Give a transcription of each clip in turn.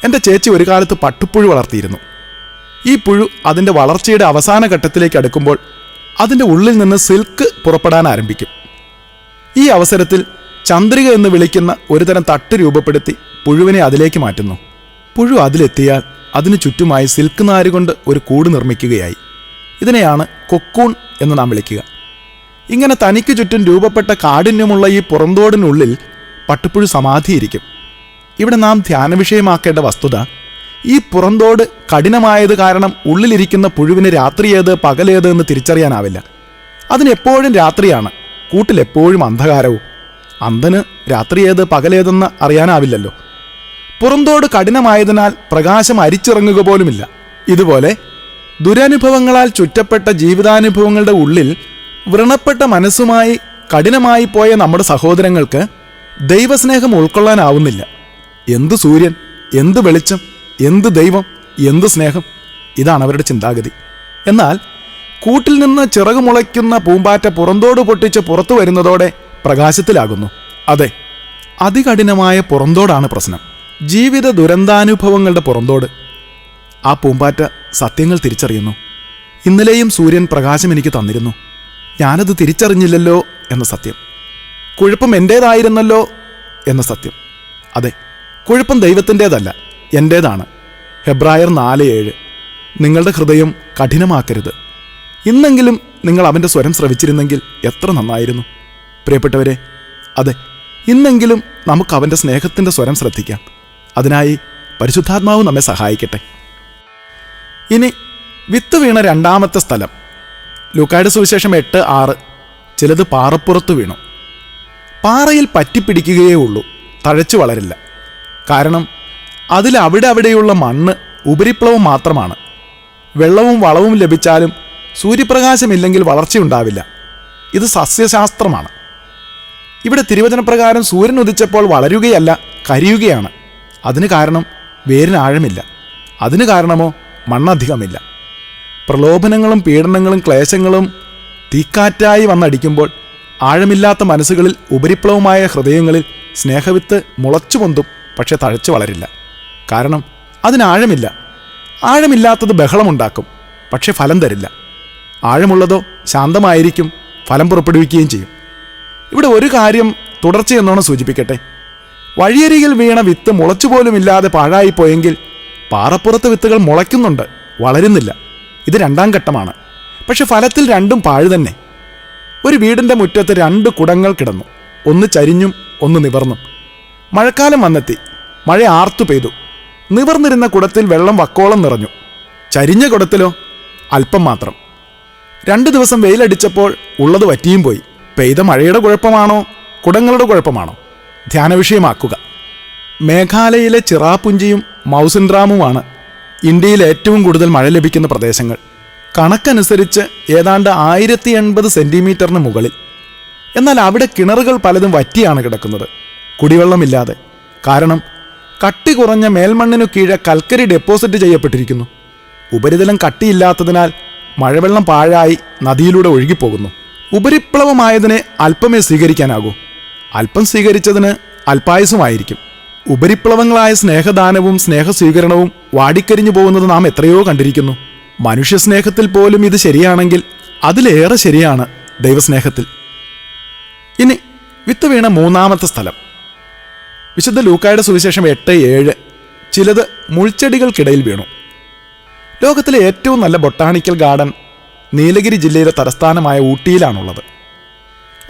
എൻ്റെ ചേച്ചി ഒരു കാലത്ത് പട്ടുപ്പുഴു വളർത്തിയിരുന്നു. ഈ പുഴു അതിൻ്റെ വളർച്ചയുടെ അവസാന ഘട്ടത്തിലേക്ക് അടുക്കുമ്പോൾ അതിൻ്റെ ഉള്ളിൽ നിന്ന് സിൽക്ക് പുറപ്പെടാൻ ആരംഭിക്കും. ഈ അവസരത്തിൽ ചന്ദ്രിക എന്ന് വിളിക്കുന്ന ഒരുതരം തട്ട് രൂപപ്പെടുത്തി പുഴുവിനെ അതിലേക്ക് മാറ്റുന്നു. പുഴു അതിലെത്തിയാൽ അതിനു ചുറ്റുമായി സിൽക്ക് നാരുകൊണ്ട് ഒരു കൂട് നിർമ്മിക്കുകയായി. ഇതിനെയാണ് കൊക്കൂൺ എന്ന് നാം വിളിക്കുക. ഇങ്ങനെ തനിക്ക് ചുറ്റും രൂപപ്പെട്ട കാഠിന്യമുള്ള ഈ പുറന്തോടിനുള്ളിൽ പട്ടുപ്പുഴു സമാധിയിരിക്കും. ഇവിടെ നാം ധ്യാന വിഷയമാക്കേണ്ട വസ്തുത, ഈ പുറന്തോട് കഠിനമായത് കാരണം ഉള്ളിലിരിക്കുന്ന പുഴുവിന് രാത്രിയേത് പകലേത് എന്ന് തിരിച്ചറിയാനാവില്ല. അതിനെപ്പോഴും രാത്രിയാണ്, കൂട്ടിലെപ്പോഴും അന്ധകാരവും. അന്ധന് രാത്രിയേത് പകലേതെന്ന് അറിയാനാവില്ലല്ലോ. പുറന്തോട് കഠിനമായതിനാൽ പ്രകാശം അരിച്ചിറങ്ങുക പോലുമില്ല. ഇതുപോലെ ദുരനുഭവങ്ങളാൽ ചുറ്റപ്പെട്ട ജീവിതാനുഭവങ്ങളുടെ ഉള്ളിൽ വ്രണപ്പെട്ട മനസ്സുമായി കഠിനമായി പോയ നമ്മുടെ സഹോദരങ്ങൾക്ക് ദൈവസ്നേഹം ഉൾക്കൊള്ളാനാവുന്നില്ല. എന്ത് സൂര്യൻ, എന്ത് വെളിച്ചം, എന്ത് ദൈവം, എന്ത് സ്നേഹം, ഇതാണ് അവരുടെ ചിന്താഗതി. എന്നാൽ കൂട്ടിൽ നിന്ന് ചിറകുമുളയ്ക്കുന്ന പൂമ്പാറ്റ പുറന്തോട് പൊട്ടിച്ച് പുറത്തു വരുന്നതോടെ പ്രകാശത്തിലാകുന്നു. അതെ, അതികഠിനമായ പുറന്തോടാണ് പ്രശ്നം. ജീവിത ദുരന്താനുഭവങ്ങളുടെ പുറന്തോട്. ആ പൂമ്പാറ്റ സത്യങ്ങൾ തിരിച്ചറിയുന്നു. ഇന്നലെയും സൂര്യൻ പ്രകാശം എനിക്ക് തന്നിരുന്നു, ഞാനത് തിരിച്ചറിഞ്ഞില്ലല്ലോ എന്ന സത്യം. കുഴപ്പം എൻ്റേതായിരുന്നല്ലോ എന്ന സത്യം. അതെ, കുഴപ്പം ദൈവത്തിൻ്റേതല്ല, എൻ്റേതാണ്. ഹെബ്രായർ 4:7. നിങ്ങളുടെ ഹൃദയം കഠിനമാക്കരുത്. ഇന്നെങ്കിലും നിങ്ങൾ അവൻ്റെ സ്വരം ശ്രവിച്ചിരുന്നെങ്കിൽ എത്ര നന്നായിരുന്നു. പ്രിയപ്പെട്ടവരെ, അതെ, ഇന്നെങ്കിലും നമുക്ക് അവൻ്റെ സ്നേഹത്തിൻ്റെ സ്വരം ശ്രദ്ധിക്കാം. അതിനായി പരിശുദ്ധാത്മാവ് നമ്മെ സഹായിക്കട്ടെ. ഇനി വിത്ത് വീണ രണ്ടാമത്തെ സ്ഥലം, ലൂക്കായുടെ സുവിശേഷം 8:6. ചിലത് പാറപ്പുറത്ത് വീണു. പാറയിൽ പറ്റിപ്പിടിക്കുകയേ ഉള്ളൂ, തഴച്ചു വളരില്ല. കാരണം അവിടെയുള്ള മണ്ണ് ഉപരിപ്ലവം മാത്രമാണ്. വെള്ളവും വളവും ലഭിച്ചാലും സൂര്യപ്രകാശമില്ലെങ്കിൽ വളർച്ചയുണ്ടാവില്ല. ഇത് സസ്യശാസ്ത്രമാണ്. ഇവിടെ തിരുവചനപ്രകാരം സൂര്യൻ ഉദിച്ചപ്പോൾ വളരുകയല്ല, കരിയുകയാണ്. അതിന് കാരണം വേരിന് ആഴമില്ല. അതിന് കാരണമോ മണ്ണധികമില്ല. പ്രലോഭനങ്ങളും പീഡനങ്ങളും ക്ലേശങ്ങളും തീക്കാറ്റായി വന്നടിക്കുമ്പോൾ ആഴമില്ലാത്ത മനസ്സുകളിൽ, ഉപരിപ്ലവമായ ഹൃദയങ്ങളിൽ സ്നേഹവിത്ത് മുളച്ചു പൊന്തും, പക്ഷെ തഴച്ചു വളരില്ല. കാരണം അതിനാഴമില്ല. ആഴമില്ലാത്തത് ബഹളമുണ്ടാക്കും, പക്ഷെ ഫലം തരില്ല. ആഴമുള്ളതോ ശാന്തമായിരിക്കും, ഫലം പുറപ്പെടുവിക്കുകയും ചെയ്യും. ഇവിടെ ഒരു കാര്യം തുടർച്ചയെന്നോണം സൂചിപ്പിക്കട്ടെ. വഴിയരികിൽ വീണ വിത്ത് മുളച്ചുപോലുമില്ലാതെ പാഴായിപ്പോയെങ്കിൽ പാറപ്പുറത്ത് വിത്തുകൾ മുളയ്ക്കുന്നുണ്ട്, വളരുന്നില്ല. ഇത് രണ്ടാം ഘട്ടമാണ്. പക്ഷെ ഫലത്തിൽ രണ്ടും പാഴ് തന്നെ. ഒരു വീടിൻ്റെ മുറ്റത്ത് 2 കുടങ്ങൾ കിടന്നു. ഒന്ന് ചരിഞ്ഞും ഒന്ന് നിവർന്നും. മഴക്കാലം വന്നെത്തി. മഴ ആർത്തു പെയ്തു. നിവർന്നിരുന്ന കുടത്തിൽ വെള്ളം വക്കോളം നിറഞ്ഞു. ചരിഞ്ഞ കുടത്തിലോ അല്പം മാത്രം. 2 ദിവസം വെയിലടിച്ചപ്പോൾ ഉള്ളത് വറ്റിയും പോയി. പെയ്ത മഴയുടെ കുഴപ്പമാണോ കുടങ്ങളുടെ കുഴപ്പമാണോ? ധ്യാനവിഷയമാക്കുക. മേഘാലയയിലെ ചിറാപുഞ്ചിയും മൗസിൻഡ്രാമുമാണ് ഇന്ത്യയിൽ ഏറ്റവും കൂടുതൽ മഴ ലഭിക്കുന്ന പ്രദേശങ്ങൾ. കണക്കനുസരിച്ച് ഏതാണ്ട് 1080 സെൻറ്റിമീറ്ററിന് മുകളിൽ. എന്നാൽ അവിടെ കിണറുകൾ പലതും വറ്റിയാണ് കിടക്കുന്നത്, കുടിവെള്ളമില്ലാതെ. കാരണം കട്ടി കുറഞ്ഞ മേൽമണ്ണിനു കീഴെ കൽക്കരി ഡെപ്പോസിറ്റ് ചെയ്യപ്പെട്ടിരിക്കുന്നു. ഉപരിതലം കട്ടിയില്ലാത്തതിനാൽ മഴവെള്ളം പാഴായി നദിയിലൂടെ ഒഴുകിപ്പോകുന്നു. ഉപരിപ്ലവമായതിനെ അല്പമേ സ്വീകരിക്കാനാകൂ. അല്പം സ്വീകരിച്ചതിന് അല്പായുസുമായിരിക്കും. ഉപരിപ്ലവങ്ങളായ സ്നേഹദാനവും സ്നേഹസ്വീകരണവും വാടിക്കരിഞ്ഞു പോകുന്നത് നാം എത്രയോ കണ്ടിരിക്കുന്നു. മനുഷ്യസ്നേഹത്തിൽ പോലും ഇത് ശരിയാണെങ്കിൽ അതിലേറെ ശരിയാണ് ദൈവസ്നേഹത്തിൽ. ഇനി വിത്ത് വീണ മൂന്നാമത്തെ സ്ഥലം, വിശുദ്ധ ലൂക്കായുടെ സുവിശേഷം 8:7. ചിലത് മുൾച്ചെടികൾക്കിടയിൽ വീണു. ലോകത്തിലെ ഏറ്റവും നല്ല ബൊട്ടാണിക്കൽ ഗാർഡൻ നീലഗിരി ജില്ലയിലെ തലസ്ഥാനമായ ഊട്ടിയിലാണുള്ളത്.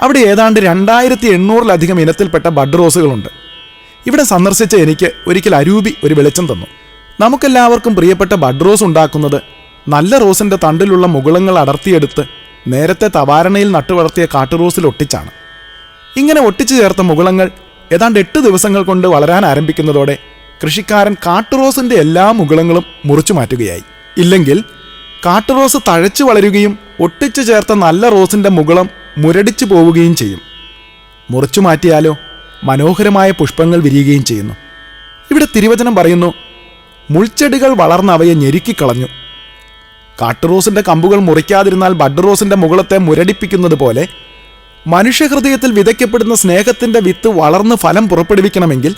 അവിടെ ഏതാണ്ട് 2800-ലധികം ഇനത്തിൽപ്പെട്ട ബഡ് റോസുകളുണ്ട്. ഇവിടെ സന്ദർശിച്ച എനിക്ക് ഒരിക്കൽ അരൂപി ഒരു വെളിച്ചം തന്നു. നമുക്കെല്ലാവർക്കും പ്രിയപ്പെട്ട ബഡ് റോസ് ഉണ്ടാക്കുന്നത് നല്ല റോസിൻ്റെ തണ്ടിലുള്ള മുകുളങ്ങൾ അടർത്തിയെടുത്ത് നേരത്തെ തവാരണയിൽ നട്ടുവളർത്തിയ കാട്ടുറോസിൽ ഒട്ടിച്ചാണ്. ഇങ്ങനെ ഒട്ടിച്ചു ചേർത്ത മുകുളങ്ങൾ ഏതാണ്ട് 8 ദിവസങ്ങൾ കൊണ്ട് വളരാൻ ആരംഭിക്കുന്നതോടെ കൃഷിക്കാരൻ കാട്ടുറോസിൻ്റെ എല്ലാ മുകുളങ്ങളും മുറിച്ചു മാറ്റുകയായി. ഇല്ലെങ്കിൽ കാട്ടുറോസ് തഴച്ചു വളരുകയും ഒട്ടിച്ചു ചേർത്ത നല്ല റോസിൻ്റെ മുകുളം മുരടിച്ചു പോവുകയും ചെയ്യും. മുറിച്ചു മാറ്റിയാലോ മനോഹരമായ പുഷ്പങ്ങൾ വിരിയുകയും ചെയ്യുന്നു. ഇവിടെ തിരുവചനം പറയുന്നു, മുൾച്ചെടികൾ വളർന്ന് അവയെ ഞെരുക്കിക്കളഞ്ഞു. കാട്ടുറോസിൻ്റെ കമ്പുകൾ മുറിക്കാതിരുന്നാൽ ബഡ് റോസിൻ്റെ മുകുളത്തെ മുരടിപ്പിക്കുന്നത് പോലെ മനുഷ്യഹൃദയത്തിൽ വിതയ്ക്കപ്പെടുന്ന സ്നേഹത്തിൻ്റെ വിത്ത് വളർന്ന് ഫലം പുറപ്പെടുവിക്കണമെങ്കിൽ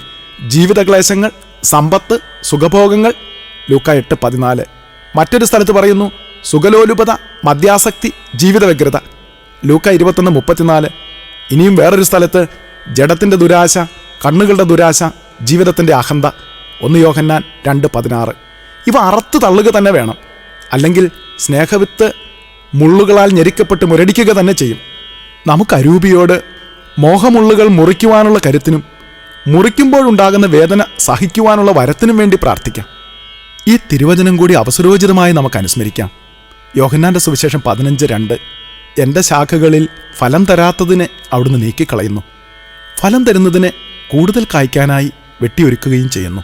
ജീവിതക്ലേശങ്ങൾ, സമ്പത്ത്, സുഖഭോഗങ്ങൾ, ലൂക്ക 8:14. മറ്റൊരു സ്ഥലത്ത് പറയുന്നു സുഖലോലുപത, മദ്യാസക്തി, ജീവിത വ്യഗ്രത, ലൂക്ക 21:34. ഇനിയും വേറൊരു സ്ഥലത്ത് ജഡത്തിൻ്റെ ദുരാശ, കണ്ണുകളുടെ ദുരാശ, ജീവിതത്തിൻ്റെ അഹന്ത, 1 യോഹന്നാൻ 2:16. ഇവ അറുത്ത് തള്ളുക തന്നെ വേണം, അല്ലെങ്കിൽ സ്നേഹവിത്ത് മുള്ളുകളാൽ ഞെരിക്കപ്പെട്ട് മുരടിക്കുക തന്നെ ചെയ്യും. നമുക്ക് അരൂപിയോട് മോഹമുള്ളുകൾ മുറിക്കുവാനുള്ള കരുത്തിനും മുറിക്കുമ്പോഴുണ്ടാകുന്ന വേദന സഹിക്കുവാനുള്ള വരത്തിനും വേണ്ടി പ്രാർത്ഥിക്കാം. ഈ തിരുവചനം കൂടി അവസരോചിതമായി നമുക്ക് അനുസ്മരിക്കാം. യോഹന്നാന്റെ സുവിശേഷം 15:2. എൻ്റെ ശാഖകളിൽ ഫലം തരാത്തതിനെ അവിടുന്ന് നീക്കിക്കളയുന്നു, ഫലം തരുന്നതിനെ കൂടുതൽ കായ്ക്കാനായി വെട്ടിയൊരുക്കുകയും ചെയ്യുന്നു.